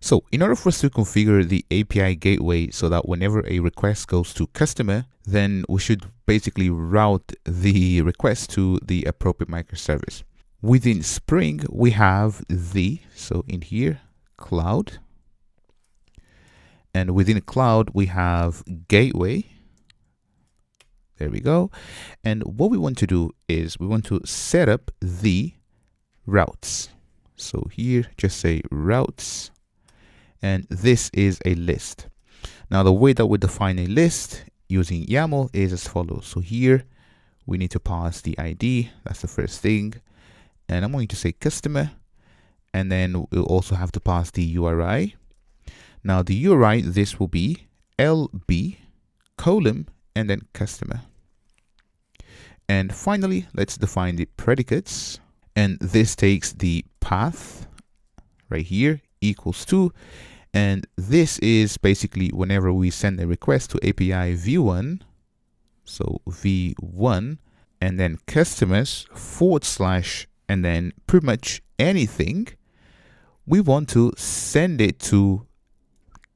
So in order for us to configure the API gateway so that whenever a request goes to customer, then we should basically route the request to the appropriate microservice. Within Spring, we have so in here, cloud. And within cloud, we have gateway. There we go. And what we want to do is we want to set up the routes. So here, just say routes. And this is a list. Now, the way that we define a list using YAML is as follows. So here, we need to pass the ID. That's the first thing. And I'm going to say customer. And then we'll also have to pass the URI. Now, the URI, this will be LB column and then customer. And finally, let's define the predicates. And this takes the path right here equals to. And this is basically whenever we send a request to API v1, so v1, and then customers / and then pretty much anything, we want to send it to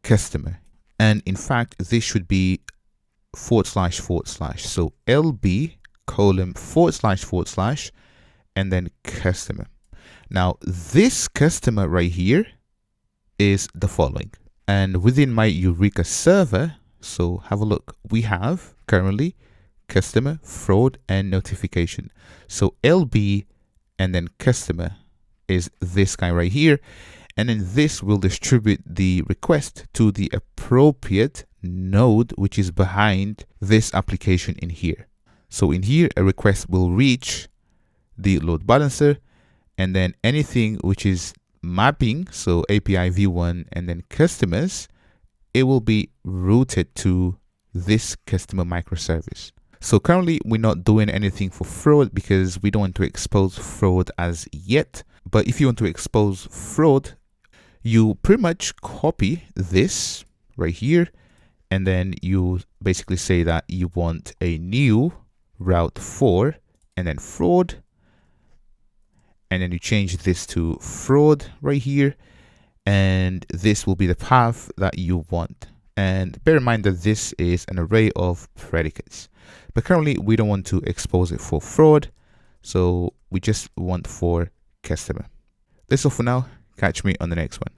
customer. And in fact, this should be / So LB column / and then customer. Now, this customer right here is the following. And within my Eureka server, so have a look, we have currently customer, fraud, and notification. So LB and then customer is this guy right here. And then this will distribute the request to the appropriate node, which is behind this application in here. So in here, a request will reach the load balancer, and then anything which is mapping, so API v1 and then customers, it will be routed to this customer microservice. So currently we're not doing anything for fraud because we don't want to expose fraud as yet. But if you want to expose fraud, you pretty much copy this right here, and then you basically say that you want a new route for and then fraud. And then you change this to fraud right here. And this will be the path that you want. And bear in mind that this is an array of predicates. But currently we don't want to expose it for fraud. So we just want for customer. That's all for now. Catch me on the next one.